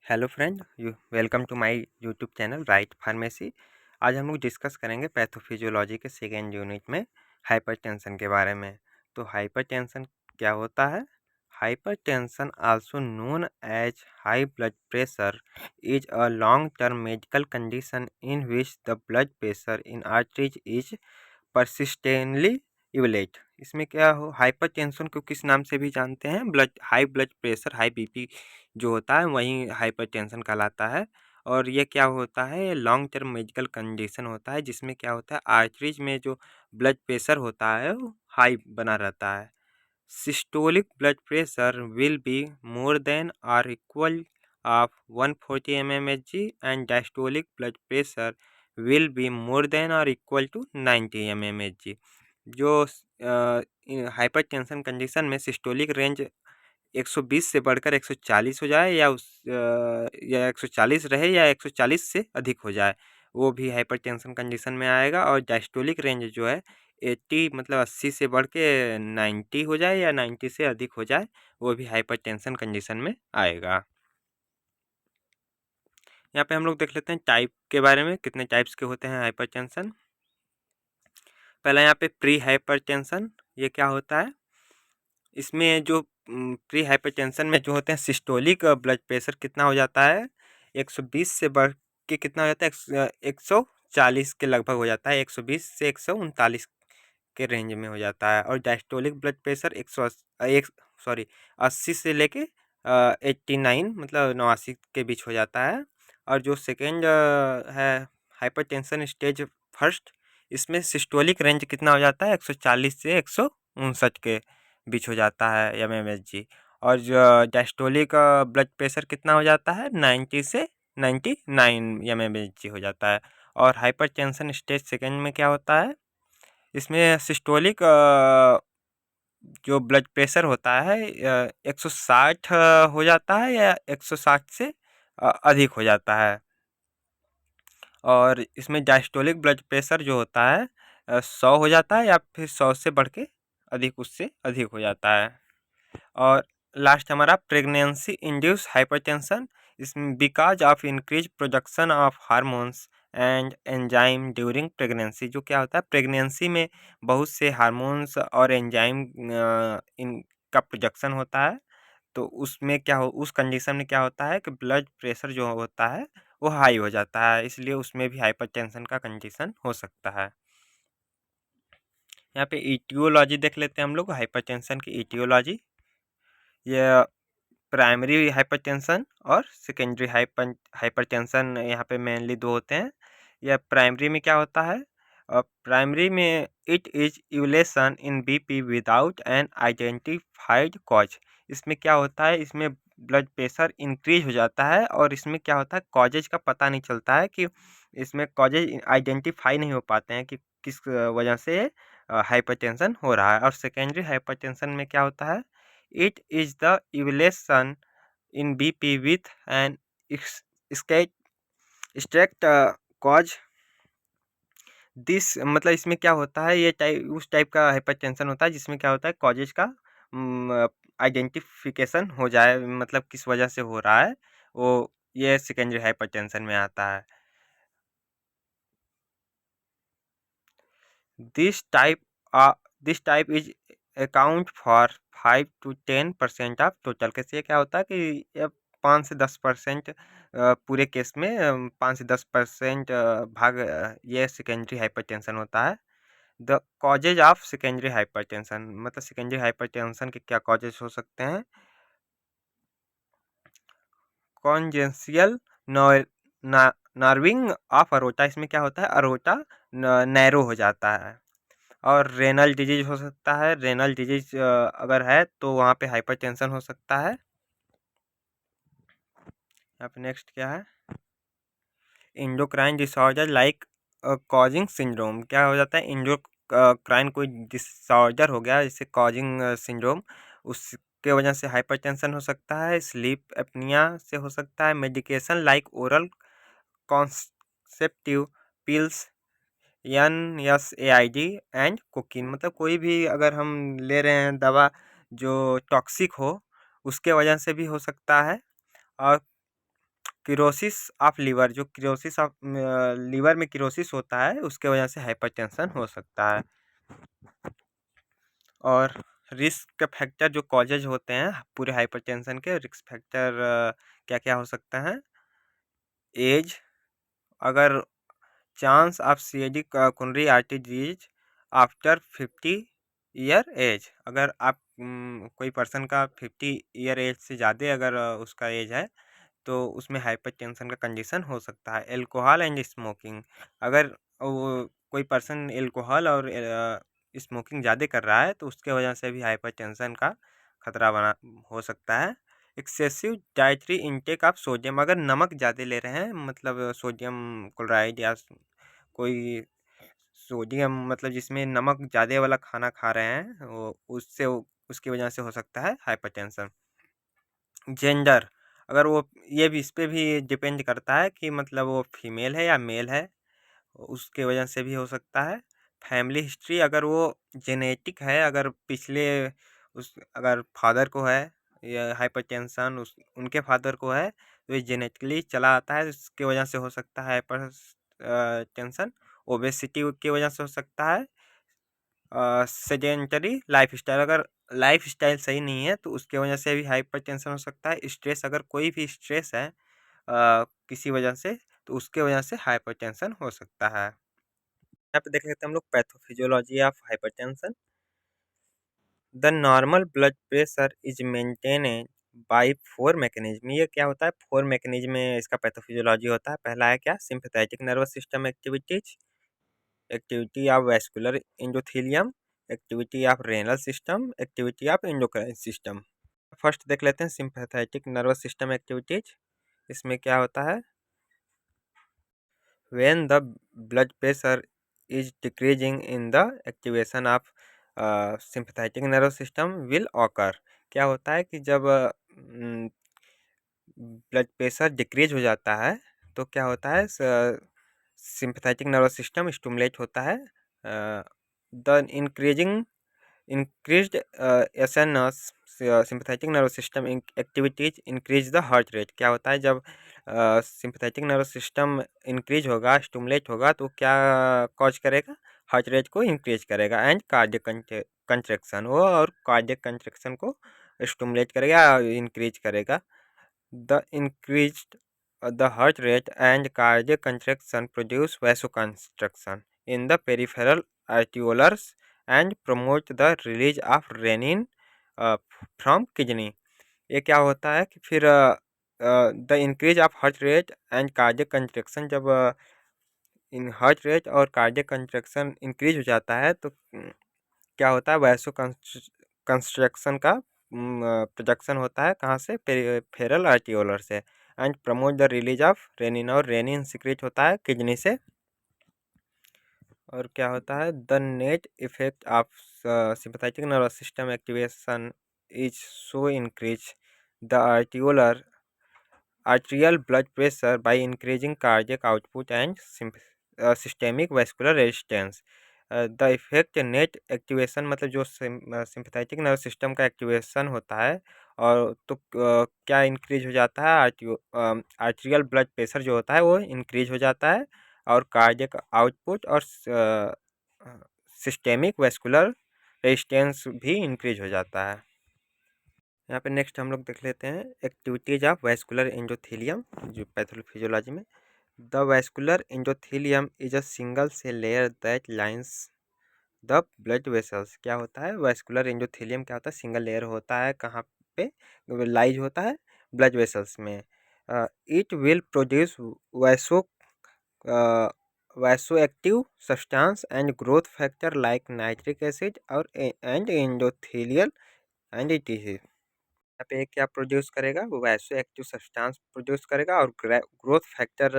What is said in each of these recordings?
Hello friend, you welcome to my YouTube channel Right Pharmacy. आज हम लोग discuss करेंगे पैथोफिजियोलॉजी के सेकेंड यूनिट में हाइपरटेंशन के बारे में। तो हाइपरटेंशन क्या होता है? Hypertension also known as high blood pressure is a long term medical condition in which the blood pressure in arteries is persistently elevated. इसमें क्या हो, हाइपरटेंशन को किस नाम से भी जानते हैं? High blood pressure, high BP जो होता है वही हाइपरटेंशन कहलाता है। और ये क्या होता है, लॉन्ग टर्म मेडिकल कंडीशन होता है जिसमें क्या होता है, आर्टरीज में जो ब्लड प्रेशर होता है वो हाई बना रहता है। Systolic blood pressure will be more than or equal of 140 mmHg and diastolic blood pressure will be more than और इक्वल टू 90 mmHg। जो हाइपरटेंशन कंडीशन में सिस्टोलिक रेंज 120 से बढ़कर 140 हो जाए या 140 रहे या 140 से अधिक हो जाए, वो भी हाइपरटेंशन कंडीशन में आएगा। और डायस्टोलिक रेंज जो है 80 मतलब 80 से बढ़ के 90 हो जाए या 90 से अधिक हो जाए, वो भी हाइपरटेंशन कंडीशन में आएगा। यहाँ पे हम लोग देख लेते हैं टाइप के बारे में, कितने टाइप्स के होते हैं हाइपरटेंशन। पहला यहाँ पे प्री हाइपरटेंशन, ये क्या होता है? इसमें जो प्री हाइपरटेंशन में जो होते हैं, सिस्टोलिक ब्लड प्रेशर कितना हो जाता है, 120 से बढ़ के कितना हो जाता है, 140 के लगभग हो जाता है, 120 से 139 के रेंज में हो जाता है। और डायस्टोलिक ब्लड प्रेशर 80 से लेके 89 मतलब 89 के बीच हो जाता है। और जो सेकेंड है हाइपरटेंशन स्टेज फर्स्ट, इसमें सिस्टोलिक रेंज कितना हो जाता है, 140 से 159 के बीच हो जाता है mmHg। और जो डायस्टोलिक ब्लड प्रेशर कितना हो जाता है, 90 से 99 mmHg हो जाता है। और हाइपरटेंशन स्टेज सेकेंड में क्या होता है, इसमें सिस्टोलिक जो ब्लड प्रेशर होता है 160 हो जाता है या 160 से अधिक हो जाता है। और इसमें डायस्टोलिक ब्लड प्रेशर जो होता है 100 हो जाता है या फिर 100 से बढ़ के अधिक, उससे अधिक हो जाता है। और लास्ट हमारा प्रेगनेंसी इंड्यूस हाइपरटेंशन, इसमें because of increase production of hormones and enzyme during pregnancy. जो क्या होता है, प्रेगनेंसी में बहुत से हार्मोन्स और एंजाइम इनका प्रोडक्शन होता है। तो उसमें क्या हो, उस कंडीशन में क्या होता है कि ब्लड प्रेशर जो होता है वो हाई हो जाता है, इसलिए उसमें भी हाइपरटेंशन का कंडीशन हो सकता है। यहाँ पे ईटियोलॉजी देख लेते हैं हम लोग, हाइपरटेंशन की ईटियोलॉजी। ये प्राइमरी हाइपरटेंशन और सेकेंडरी हाइपरटेंशन यहाँ पे मेनली दो होते हैं। यह प्राइमरी में क्या होता है, प्राइमरी में it is elevation in BP without an identified cause. इसमें क्या होता है, इसमें ब्लड प्रेशर इंक्रीज हो जाता है और इसमें क्या होता है, कॉजेज का पता नहीं चलता है कि इसमें कॉजेज आइडेंटिफाई नहीं हो पाते हैं कि किस वजह से हाइपरटेंशन हो रहा है। और सेकेंडरी हाइपरटेंशन में क्या होता है, it is the evaluation in BP with an state strict cause। This मतलब इसमें क्या होता है, ये टाइप उस टाइप का हाइपरटेंशन होता है जिसमें क्या होता है, कॉजेज का आइडेंटिफिकेशन हो जाए, मतलब किस वजह से हो रहा है वो, ये सेकेंडरी हाइपरटेंशन में आता है। This type this type is account for 5 to 10% of total case. ये क्या होता है कि ये 5 से 10% पूरे केस में 5 से 10% भाग ये सेकेंडरी हाइपरटेंशन होता है। The causes of secondary hypertension, मतलब सेकेंडरी हाइपरटेंशन के क्या कॉजेज हो सकते हैं, कॉन्जेंशियल नर्विंग ऑफ अरोटा। इसमें क्या होता है, अरोटा नैरो हो जाता है। और रेनल डिजीज हो सकता है, रेनल डिजीज अगर है तो वहाँ पे हाइपरटेंशन हो सकता है। यहाँ पे नेक्स्ट क्या है, endocrine disorder like causing syndrome. क्या हो जाता है, इंडोक्राइन कोई डिसऑर्डर हो गया जिससे कॉजिंग सिंड्रोम, उसके वजह से हाइपरटेंशन हो सकता है। स्लीप एपनिया से हो सकता है। Medication like oral contraceptive pills, NSAID and cocaine, मतलब कोई भी अगर हम ले रहे हैं दवा जो टॉक्सिक हो, उसके वजह से भी हो सकता है। और किरोसिस ऑफ लीवर, जो किरोसिस ऑफ लीवर में किरोसिस होता है उसके वजह से हाइपरटेंशन हो सकता है। और रिस्क फैक्टर जो कॉजेज होते हैं पूरे हाइपरटेंशन के, रिस्क फैक्टर क्या क्या हो सकते हैं? एज, अगर chance of CAD coronary artery disease after 50 year age, अगर आप कोई पर्सन का 50 ईयर एज से ज़्यादा अगर उसका एज है तो उसमें हाइपरटेंशन का कंडीशन हो सकता है। एल्कोहल एंड स्मोकिंग, अगर वो कोई पर्सन एल्कोहल और स्मोकिंग ज़्यादा कर रहा है तो उसके वजह से भी हाइपरटेंशन का खतरा बना हो सकता है। Excessive dietary intake of sodium, अगर नमक ज़्यादा ले रहे हैं, मतलब सोडियम क्लोराइड या कोई सोडियम मतलब जिसमें नमक ज़्यादा वाला खाना खा रहे हैं, उसकी वजह से हो सकता है हाइपरटेंशन। जेंडर, अगर वो ये भी इस पे भी डिपेंड करता है कि मतलब वो फीमेल है या मेल है, उसके वजह से भी हो सकता है। फैमिली हिस्ट्री, अगर वो जेनेटिक है, अगर पिछले उस अगर फादर को है या हाइपरटेंशन उनके फादर को है तो ये जेनेटिकली चला आता है, इसके वजह से हो सकता है हाइपर टेंशन। ओबेसिटी की वजह से हो सकता है। सेडेंटरी लाइफस्टाइल, अगर लाइफस्टाइल सही नहीं है तो उसके वजह से भी हाइपरटेंशन हो सकता है। स्ट्रेस, अगर कोई भी स्ट्रेस है किसी वजह से तो उसके वजह से हाइपरटेंशन हो सकता है। यहाँ पे देख लेते हैं हम लोग pathophysiology of hypertension. The normal blood pressure is maintained by 4 mechanism, ये क्या होता है? 4 मैकेनिज्म में इसका पैथोफिजियोलॉजी होता है। पहला है क्या? Sympathetic nervous system activities, activity of vascular endothelium, activity of renal system, activity of endocrine system. First देख लेते हैं सिंपैथेटिक नर्वस सिस्टम एक्टिविटीज। इसमें क्या होता है? when the blood pressure is decreasing in the activation of sympathetic nervous system will occur, क्या होता है कि जब ब्लड प्रेशर डिक्रीज हो जाता है तो क्या होता है? सिंपैथेटिक नर्वस सिस्टम स्टिमुलेट होता है। The increasing increased SNS sympathetic nervous system activities increase the heart rate, क्या होता है? जब सिंपैथेटिक नर्वस सिस्टम इंक्रीज होगा, स्टिमुलेट होगा तो क्या कॉज करेगा? हार्ट रेट को इंक्रीज करेगा। एंड कार्डियक कंट्रैक्शन, वो और कार्डियक कंट्रैक्शन को स्टिमुलेट करेगा, इंक्रीज करेगा। The increased the heart rate and cardiac contraction produce vasoconstriction in the peripheral arterioles and promote the release of renin from kidney। ये क्या होता है कि फिर the increase of heart rate and cardiac contraction, जब in heart rate और cardiac contraction increase हो जाता है तो क्या होता है? वैसो कंस्ट्रक्शन का प्रोडक्शन होता है, कहाँ से? पेरिफेरल आर्टियोलर से। And promote the release of renin, और रेनिन सिक्रेट होता है किडनी से। और क्या होता है? The net effect of sympathetic nervous system activation is so increase the arteriolar arterial blood pressure by increasing cardiac output and systemic vascular resistance। The effect net activation, मतलब जो sympathetic nervous system का activation होता है और तो क्या increase हो जाता है? आर्टेरियल ब्लड प्रेशर जो होता है वो इंक्रीज हो जाता है, और कार्डियक आउटपुट और सिस्टेमिक वैस्कुलर रेजिस्टेंस भी इंक्रीज हो जाता है। यहाँ पे नेक्स्ट हम लोग देख लेते हैं एक्टिविटीज ऑफ वैस्कुलर एंडोथेलियम, जो पैथोफिजियोलॉजी में। The vascular endothelium is a single cell layer that lines the blood vessels, क्या होता है? वैस्कुलर एंडोथेलियम क्या होता है? सिंगल लेयर होता है, कहाँ पे लाइज होता है? ब्लड वेसल्स में। It will produce vaso vaso active substance and growth factor like nitric acid और एंड एंडोथेलियल एंड इट। यहाँ पे क्या प्रोड्यूस करेगा? वो वैसो एक्टिव सब्सटेंस प्रोड्यूस करेगा, और ग्रोथ फैक्टर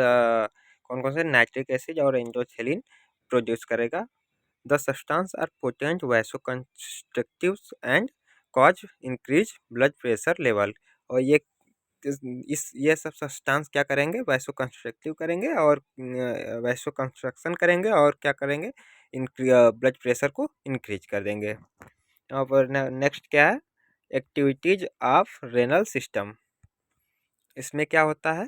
कौन कौन से? नाइट्रिक एसिड और एंडोथेलिन प्रोड्यूस करेगा। The substance are potent vasoconstrictive and cause increase blood pressure level. और ये सब सब्सटेंस क्या करेंगे? वैसो कंस्ट्रक्टिव करेंगे और वैसो कंस्ट्रक्शन करेंगे, और क्या करेंगे? ब्लड प्रेशर को इंक्रीज कर देंगे। और नेक्स्ट क्या है? Activities of renal system. इसमें क्या होता है?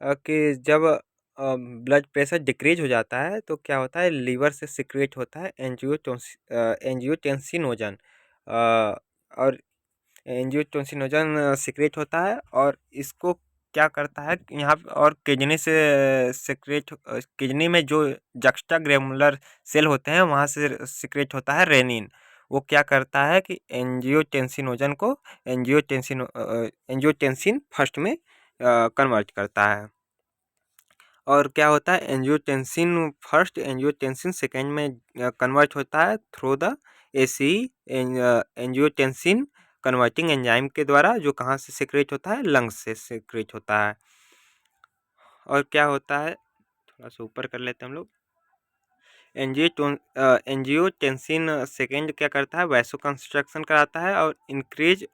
कि जब ब्लड प्रेशर डिक्रीज हो जाता है तो क्या होता है, लीवर से सिक्रेट होता है एंजियोटेंसिनोजन, और एंजियोटेंसिनोजन सिक्रेट होता है, और इसको क्या करता है यहाँ और किडनी से सिक्रेट, किडनी में जो जक्स्टा ग्रेमुलर सेल होते हैं वहाँ से सिक्रेट होता है रेनिन। वो क्या करता है कि एंजियोटेंसिनोजन को एंजियोटेंसिन फर्स्ट में कन्वर्ट करता है। और क्या होता है, एंजियोटेंसिन फर्स्ट एंजियोटेंसिन सेकेंड में कन्वर्ट होता है through the AC angiotensin converting enzyme के द्वारा, जो कहाँ से सिक्रेट होता है, लंग्स से सिक्रेट होता है। और क्या होता है, थोड़ा सा ऊपर कर लेते हैं हम लोग। एंजियोटेंसिन सेकेंड क्या करता है, वैसोकंस्ट्रक्शन कराता है और इंक्रीज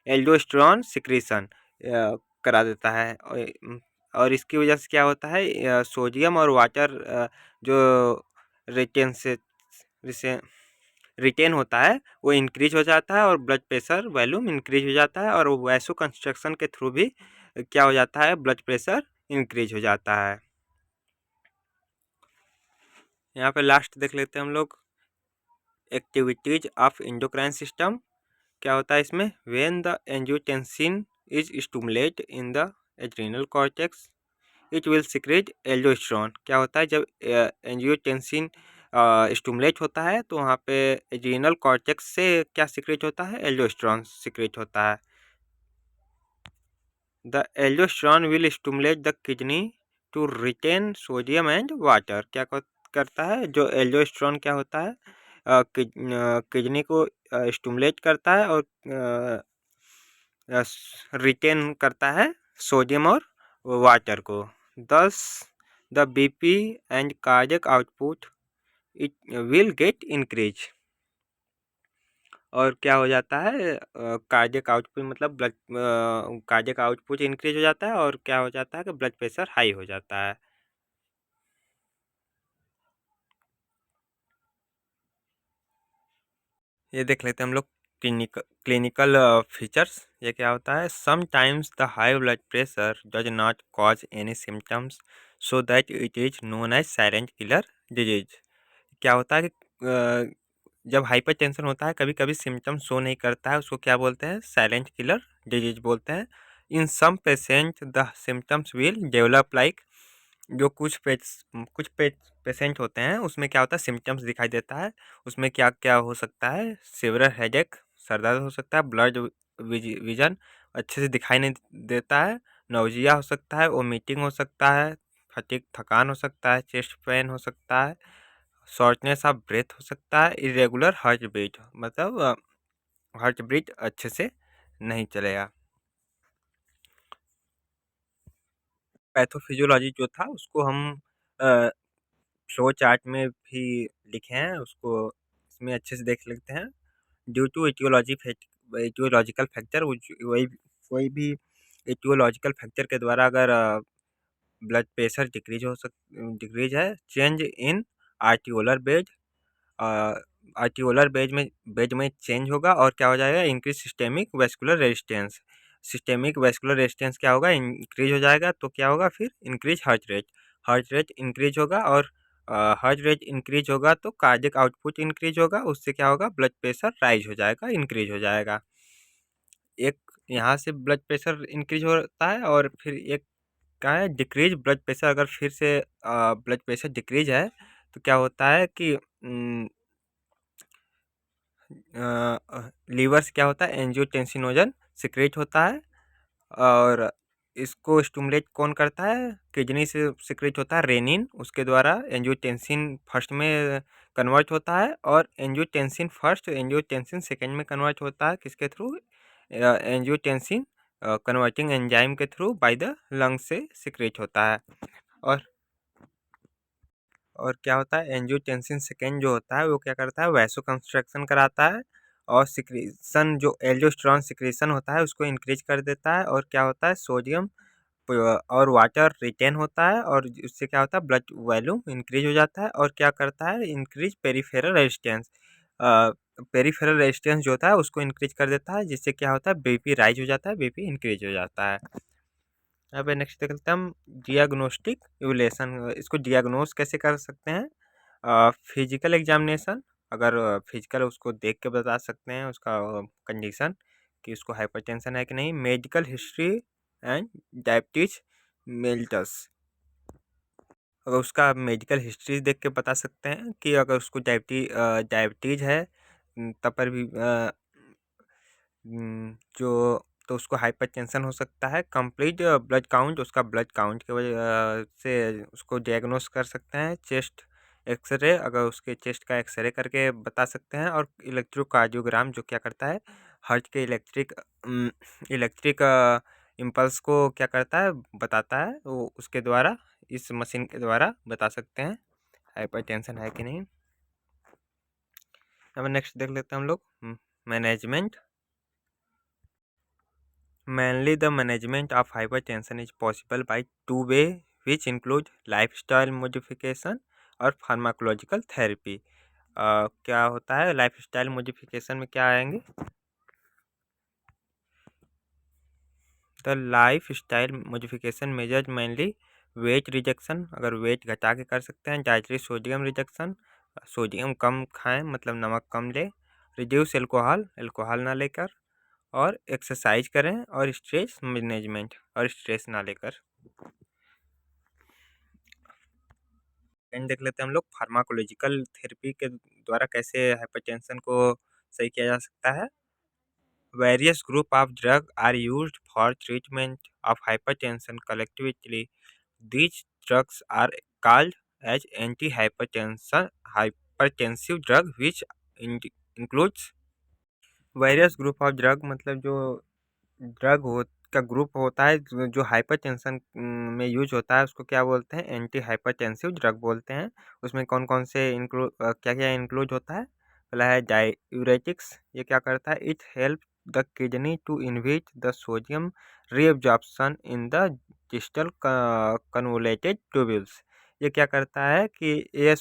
एल्डोस्टेरोन सिक्रीशन करा देता है। और इसकी वजह से क्या होता है, सोडियम और वाटर जो रिटेन से रिटेन होता है वो इंक्रीज हो जाता है, और ब्लड प्रेशर वॉल्यूम इंक्रीज हो जाता है, और वैसो कंस्ट्रक्शन के थ्रू भी क्या हो जाता है, ब्लड प्रेशर इंक्रीज हो जाता है। यहाँ पे लास्ट देख लेते हैं हम लोग, एक्टिविटीज ऑफ एंडोक्राइन सिस्टम। क्या होता है इसमें, when the angiotensin is stimulate in the adrenal cortex it will secrete aldosterone. क्या होता है, जब एंजियोटेंसिन स्टिमुलेट होता है तो वहाँ पे एड्रिनल कॉर्टेक्स से क्या सिक्रेट होता है, एल्डोस्टेरोन सिक्रेट होता है। The aldosterone will stimulate the kidney to retain sodium and water. क्या करता है, जो एल्डोस्टेरोन क्या होता है, किडनी को स्टिमुलेट करता है और रिटेन करता है सोडियम और वाटर को। दस the BP and cardiac output it will get increase. और क्या हो जाता है, कार्डियक आउटपुट मतलब ब्लड कार्डियक आउटपुट इंक्रीज हो जाता है, और क्या हो जाता है कि ब्लड प्रेशर हाई हो जाता है। ये देख लेते हैं हम लोग क्लिनिकल फीचर्स। ये क्या होता है, sometimes the high blood pressure does not cause any symptoms so that it is known as silent killer disease. क्या होता है कि जब हाइपरटेंशन होता है कभी कभी सिम्टम्स शो नहीं करता है, उसको क्या बोलते हैं, साइलेंट किलर डिजीज बोलते हैं। In some patient the symptoms will develop like, जो पेशेंट होते हैं उसमें क्या होता है, सिम्टम्स दिखाई देता है। उसमें क्या क्या हो सकता है, सिवियर हेडेक, सर दर्द हो सकता है, ब्लड विजन अच्छे से दिखाई नहीं देता है, नौजिया हो सकता है, वोमिटिंग हो सकता है, फटीग थकान हो सकता है, चेस्ट पेन हो सकता है, शॉर्टनेस ऑफ ब्रेथ हो सकता है, इरेगुलर हार्ट बीट, मतलब हार्ट बीट अच्छे से नहीं चलेगा। पैथोफिजियोलॉजी जो था उसको हम फ्लो चार्ट में भी लिखे हैं, उसको इसमें अच्छे से देख लेते हैं। ड्यू टू एटियोलॉजिकल फैक्टर, वही कोई भी एटियोलॉजिकल फैक्टर के द्वारा अगर ब्लड प्रेशर डिक्रीज है, change in articular bed, articular bed में चेंज होगा, और क्या हो जाएगा, increase systemic vascular resistance. Systemic vascular resistance क्या होगा, इंक्रीज हो जाएगा, तो क्या होगा फिर, इंक्रीज हार्ट रेट इंक्रीज होगा, और हार्ट रेट इंक्रीज होगा तो कार्डियक आउटपुट इंक्रीज होगा, उससे क्या होगा, ब्लड प्रेशर राइज हो जाएगा, इंक्रीज हो जाएगा। एक यहाँ से ब्लड प्रेशर इंक्रीज होता है, और फिर एक क्या है, डिक्रीज ब्लड प्रेशर। अगर फिर से ब्लड प्रेशर डिक्रीज है तो क्या होता है कि लीवर से क्या होता है, एंजियोटेंसिनोजन सिक्रेट होता है, और इसको स्टिमुलेट कौन करता है, किडनी से सिक्रेट होता है रेनिन, उसके द्वारा एंजियोटेंसिन फर्स्ट में कन्वर्ट होता है, और एंजियोटेंसिन सेकेंड में कन्वर्ट होता है, किसके थ्रू, एंजियोटेंसिन कन्वर्टिंग एंजाइम के थ्रू बाय द लंग से सिक्रेट होता है। और क्या होता है, एंजियोटेंसिन सेकेंड जो होता है वो क्या करता है, वैसो कंस्ट्रक्शन कराता है, और सिक्रीशन जो एल्डोस्टेरोन सिक्रीशन होता है उसको इंक्रीज कर देता है, और क्या होता है, सोडियम और वाटर रिटेन होता है, और उससे क्या होता है, ब्लड वॉल्यूम इंक्रीज हो जाता है, और क्या करता है, increase peripheral resistance. Peripheral resistance जो होता है उसको इंक्रीज कर देता है, जिससे क्या होता है, बीपी राइज हो जाता है, बीपी इंक्रीज हो जाता है। यहाँ पे नेक्स्ट देख लेते हैं हम डियाग्नोस्टिक इवैल्यूएशन। इसको डियाग्नोस कैसे कर सकते हैं? फिजिकल एग्जामिनेशन, अगर फिजिकल उसको देख के बता सकते हैं उसका कंडीशन कि उसको हाइपरटेंशन है कि नहीं। मेडिकल हिस्ट्री एंड डायबिटीज मेल्टस, अगर उसका मेडिकल हिस्ट्री देख के बता सकते हैं कि अगर उसको डायबिटीज है तब पर भी जो तो उसको हाइपरटेंशन हो सकता है। कंप्लीट ब्लड काउंट, उसका ब्लड काउंट की वजह से उसको डायग्नोस कर सकते हैं। चेस्ट एक्सरे, अगर उसके चेस्ट का एक्सरे करके बता सकते हैं। और इलेक्ट्रोकार्डियोग्राम जो क्या करता है, हार्ट के इलेक्ट्रिक इम्पल्स को क्या करता है, बताता है। वो उसके द्वारा, इस मशीन के द्वारा बता सकते हैं हाइपरटेंशन है कि नहीं। अब नेक्स्ट देख लेते हैं हम लोग management. Mainly, the management of hypertension is possible by two way, which include lifestyle modification और फार्माकोलॉजिकल थेरेपी। क्या होता है लाइफस्टाइल मॉडिफिकेशन में, क्या आएंगे? The life style modification measures mainly weight reduction, अगर वेट घटा के कर सकते हैं। डाइटरी सोडियम रिडक्शन, सोडियम कम खाएं, मतलब नमक कम ले। रिड्यूस एल्कोहल, एल्कोहल ना लेकर। और एक्सरसाइज करें। और स्ट्रेस मैनेजमेंट, और स्ट्रेस ना लेकर। एंड देख लेते हैं हम लोग फार्माकोलॉजिकल थेरेपी के द्वारा कैसे हाइपरटेंशन को सही किया जा सकता है। Various group of drug are used for treatment of hypertension collectively. These drugs are called as anti hypertension hypertensive drug which includes various group of drug, मतलब जो ड्रग हो का ग्रुप होता है जो हाइपरटेंशन में यूज होता है, उसको क्या बोलते हैं, एंटी हाइपरटेंसिव ड्रग बोलते हैं। उसमें कौन कौन से क्या क्या इंक्लूड होता है। पहला है डाययूरेटिक्स, ये क्या करता है, it help the kidney to inhibit the sodium reabsorption in the distal convoluted tubules. ये क्या करता है कि ये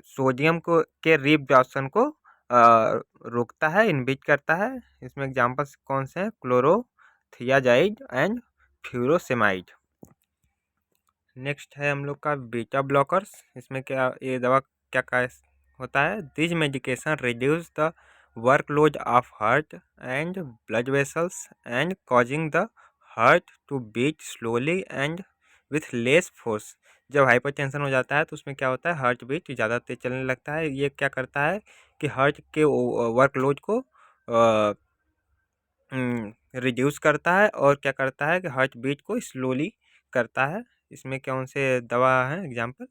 सोडियम को के रीअब्जॉर्प्शन को रोकता है, इनहिबिट करता है। इसमें एग्जांपल्स कौन से हैं, क्लोरोथियाजाइड एंड फ्यूरोसेमाइड। नेक्स्ट है हम लोग का बीटा ब्लॉकर्स। इसमें क्या, ये दवा क्या क्या होता है, this medication reduce the workload of heart and blood vessels and causing the heart to beat slowly and with less force. जब हाइपरटेंशन हो जाता है तो उसमें क्या होता है, हार्ट बीट ज़्यादा तेज चलने लगता है। ये क्या करता है कि हार्ट के वर्कलोड को रिड्यूस करता है। और क्या करता है कि हार्ट बीट को स्लोली करता है। इसमें कौन से दवा हैं एग्जांपल,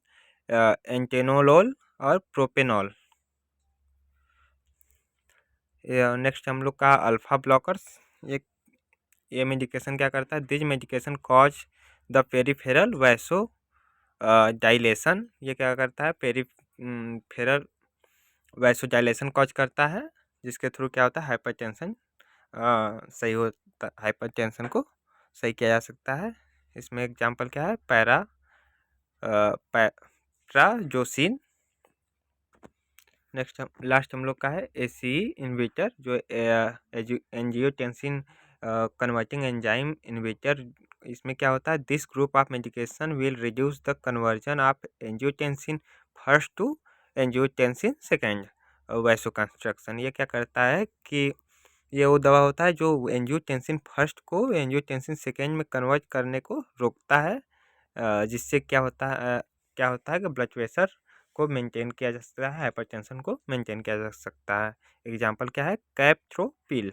एंटेनोलोल और प्रोपेनॉल। नेक्स्ट हम लोग का अल्फा ब्लॉकर्स। ये मेडिकेशन क्या करता है, this medication cause the peripheral vaso dilation. ये क्या करता है, पेरिफेरल वैसो डायलेशन कॉज करता है, जिसके थ्रू क्या होता है, हाइपरटेंशन सही होता, हाइपरटेंशन को सही किया जा सकता है। इसमें एग्जांपल क्या है, पैराजोसिन। नेक्स्ट लास्ट हम लोग का है एसी इन्विटर, जो एंजियोटेंसिन कन्वर्टिंग एंजाइम इन्विटर। इसमें क्या होता है, this group of medication will reduce the conversion of angiotensin first to angiotensin second vasoconstriction. ये क्या करता है कि ये वो दवा होता है जो एंजियोटेंसिन फर्स्ट को एंजियोटेंसिन सेकेंड में कन्वर्ट करने को रोकता है। जिससे क्या होता है कि ब्लड प्रेशर को मेंटेन किया जा सकता है, हाइपरटेंशन को मेंटेन किया जा सकता है। एग्जांपल क्या है, कैप्ट्रोपिल।